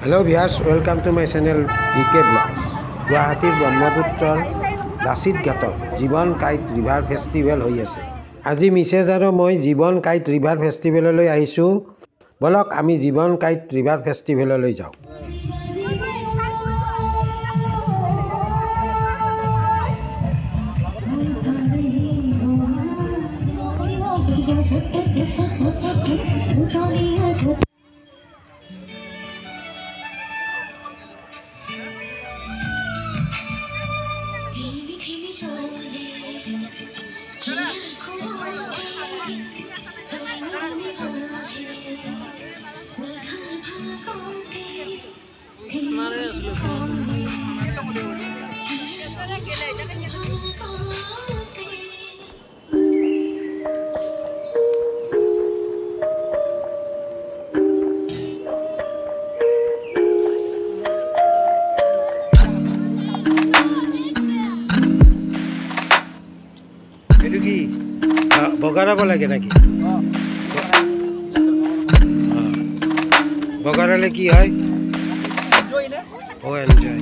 Hello viewers, welcome to my channel DK Vlogs. Guwahati Brahmaputra Lasit Ghatot Jiban Kite River Festival hoy ase. Aji Mrs. aro moi Jiban Kite River Festival loi ahisu. Bolok ami Jiban Kite River Festival loi jao. Itu ki bogara bola ke naki? Bogara le ki hai? Enjoy na? Oh enjoy.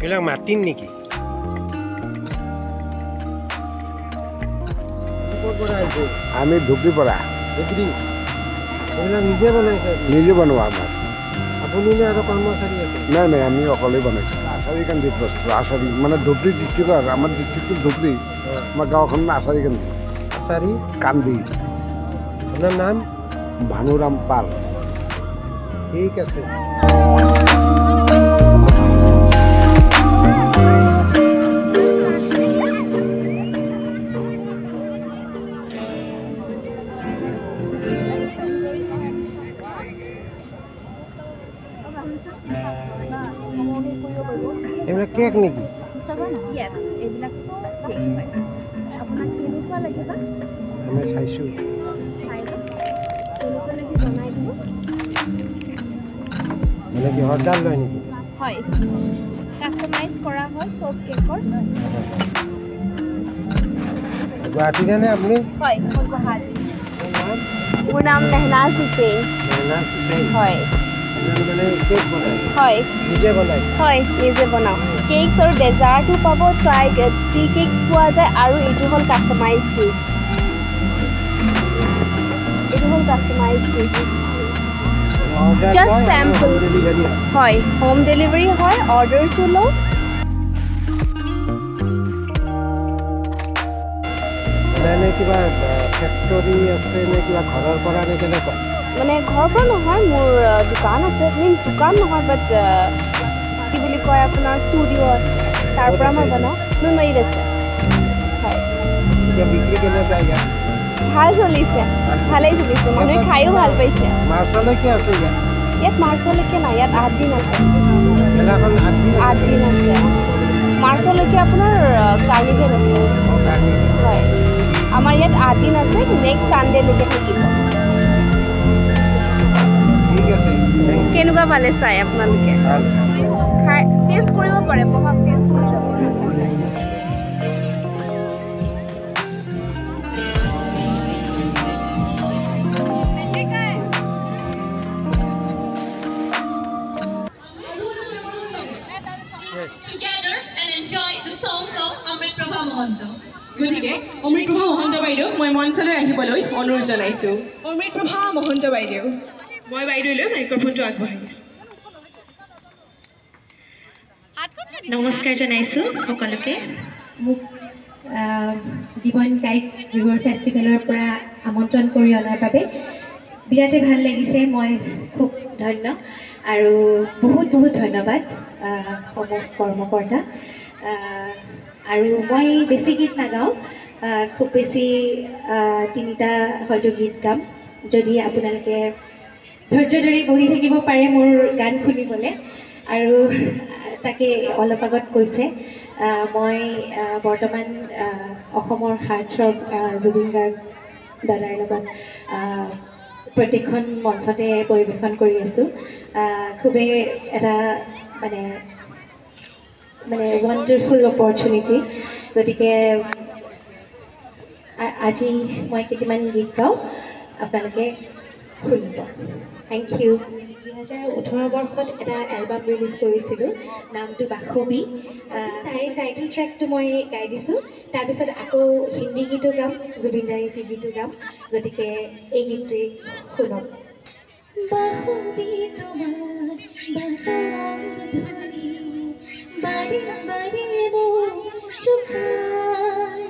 Bilang Martin niki. আমি ধুবড়ি পড়া নিজে বনোৱা আমাৰ আপুনি নে আৰু কৰ্মচাৰী আছে? নাই নাই আমি অকলেই বনাইছোঁ আচাৰী কান্দি আচাৰী মানে ধুবড়ি ডিষ্ট্ৰিক্টৰ আমাৰ ডিষ্ট্ৰিক্টটো ধুবড়ি আমাৰ গাঁওখন আচাৰী কান্দি আচাৰী কান্দি আপোনাৰ নাম ভানুৰাম পাল ঠিক আছে। এইবিলাক কেক নেকি? Yes, এইবিলাক কেক হয়। আপোনাক কেনেকুৱা লাগিব? আমি চাইছোঁ। কেনেকুৱা লাগি বনাই দিব? মানে কি অৰ্ডাৰ লয় নেকি? হয়, কাষ্টমাইজ কৰা হয় চব কেকৰ। গুৱাহাটীতে নে আপুনি? হয়, মই গুৱাহাটী। মোৰ নাম মেহনাজ হুছেইন। মেহনাজ হুছেইন। হয়। মানে কেক বনায়? হয়। নিজে বনায়? হয়, নিজে বনাওঁ। কেকছ আৰু ডেজাৰ্টো পাব, টি কেকছ পোৱা যায় আৰু এইটো হ'ল কাষ্টমাইজ কেক। এইটো হ'ল কাষ্টমাইজ কেক। Just sample. হয়, হোম ডেলিভাৰী হয়, অৰ্ডাৰছো লওঁ। মানে কিবা ফেক্টৰী আছে নে কিবা ঘৰৰ পৰা নে কেনেকুৱা? মানে ঘৰৰ পৰা নহয়, মোৰ দোকান আছে। মিনছ দোকান নহয়, বাট কি বুলি কয় আপোনাৰ ষ্টুডিঅ' আছে, তাৰ পৰা মই বনাওঁ। নুনমাৰীত আছে। হয়। এতিয়া বিক্ৰী কেনেকুৱা ইয়াত? ভাল চলিছে, ভালেই চলিছে, মানুহে খায়ো ভাল পাইছে। মাৰ্চলৈকে আছে ইয়াত? ইয়াত মাৰ্চলৈকে নাই, ইয়াত 8 দিন আছে। মেলাখন 8 দিন আছে। মাৰ্চলৈকে আপোনাৰ কাৰ্নিভেল আছে। হয়, আমাৰ ইয়াত 8 দিন আছে, নেক্সট ছানডেলৈকে থাকিব। ঠিক আছে। কেনেকুৱা পালে চাই আপোনালোকে? খাই টেষ্ট কৰিব পাৰে, বহাগ টেষ্ট কৰি যাব। মহন্ত গতিকে অমৃতপ্ৰভা মহন্ত বাইদেউ মই মঞ্চলৈ আহিবলৈ অনুৰোধ জনাইছোঁ অমৃতপ্ৰভা মহন্ত বাইদেউ মই বাইদেউলৈ মাইক্ৰফোনটো আগবঢ়াই দিছোঁ নমস্কাৰ জনাইছোঁ সকলোকে মোক জীৱন কাইট ৰিভাৰ ফেষ্টিভেলৰ পৰা আমন্ত্ৰণ কৰি অনাৰ বাবে বিৰাটেই ভাল লাগিছে মই খুব ধন্য আৰু বহুত বহুত ধন্যবাদ কৰ্মকৰ্তা আৰু মই বেছি গীত নাগাওঁ খুব বেছি তিনিটা হয়তো গীত গাম যদি আপোনালোকে ধৈৰ্য ধৰি বহি থাকিব পাৰে মোৰ গান শুনিবলৈ আৰু তাকে অলপ আগত কৈছে মই বৰ্তমান অসমৰ হাৰ্টথ্ৰব জুবিন গাৰ্গ দাদাৰ লগত প্ৰত্যেকখন মঞ্চতে পৰিৱেশন কৰি আছোঁ খুবেই এটা মানে ৱাণ্ডাৰফুল অপৰচুনিটি গতিকে আজি মই কেইটামান গীত গাওঁ আপোনালোকে শুনিব থেংক ইউ 2018 বৰ্ষত এটা এলবাম ৰিলিজ কৰিছিলোঁ নামটো বাখবি তাৰে টাইটেল ট্ৰেকটো মই গাই দিছোঁ তাৰপিছত আকৌ হিন্দী গীতো গাম জুবিন দাৰ এটি গীতো গাম গতিকে এই গীতটোৱেই শুনক বাখবি তোমাৰ বাৰে বাৰে মোক চুকাই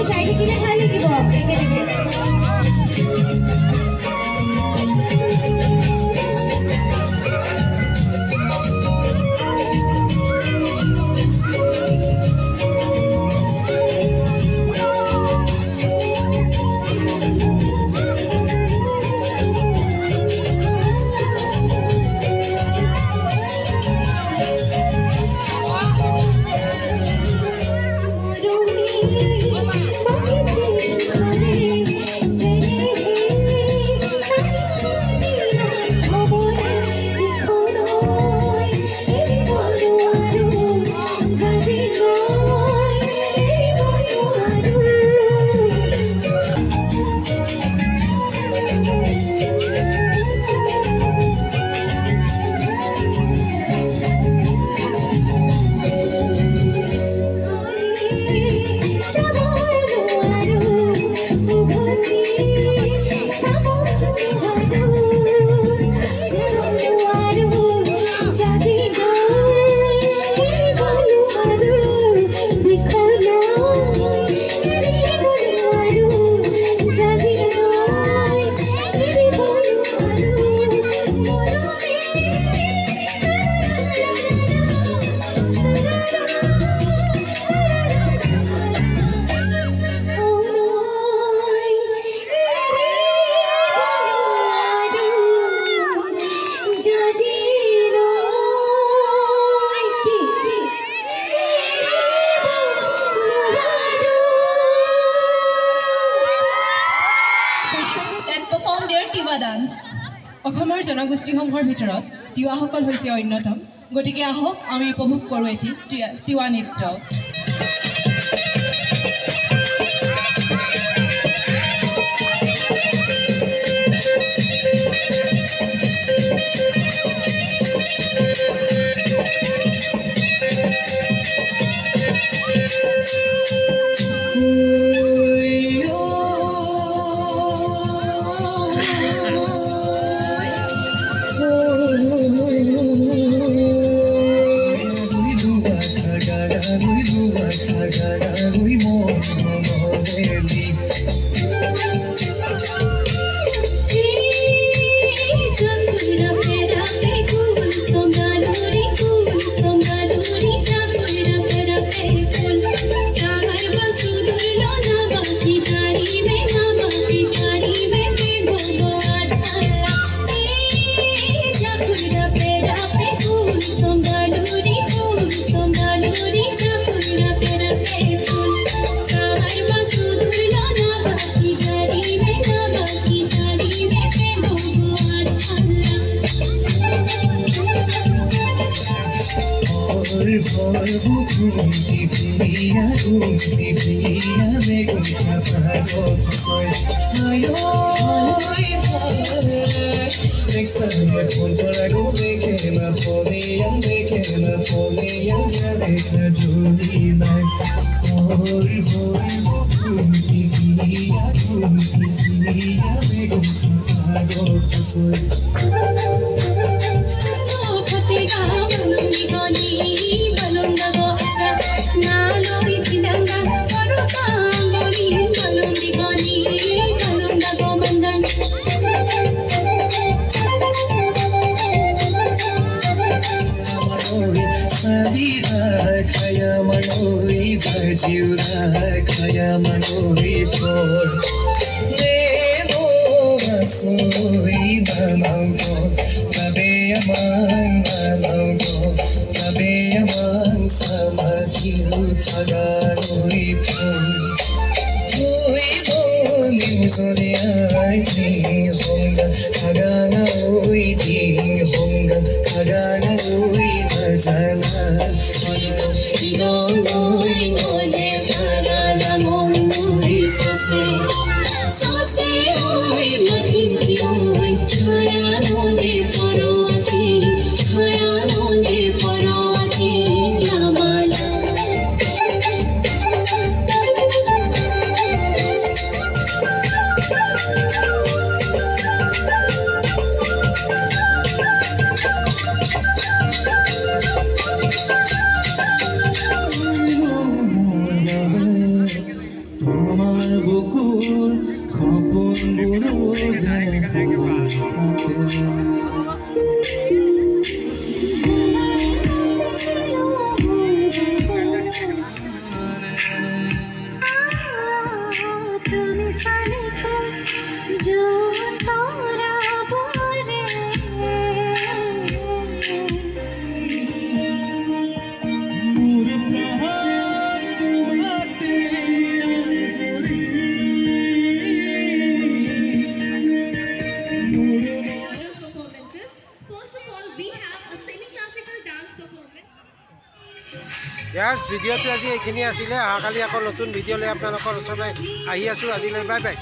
চাই থাকিলে ভাল লাগিব একেলগে অসমৰ জনগোষ্ঠীসমূহৰ ভিতৰত তিৱাসকল হৈছে অন্যতম গতিকে আহক আমি উপভোগ কৰোঁ এটি তিৱা নৃত্য তোমাৰ বুকুৰ সপোনবোৰো যায় তুমি সানিছো जो तारा बोरे ইয়াৰ ভিডিঅ'টো আজি এইখিনি আছিলে অহাকালি আকৌ নতুন ভিডিঅ' লৈ আপোনালোকৰ ওচৰলৈ আহি আছোঁ আজিলৈ বাই বাই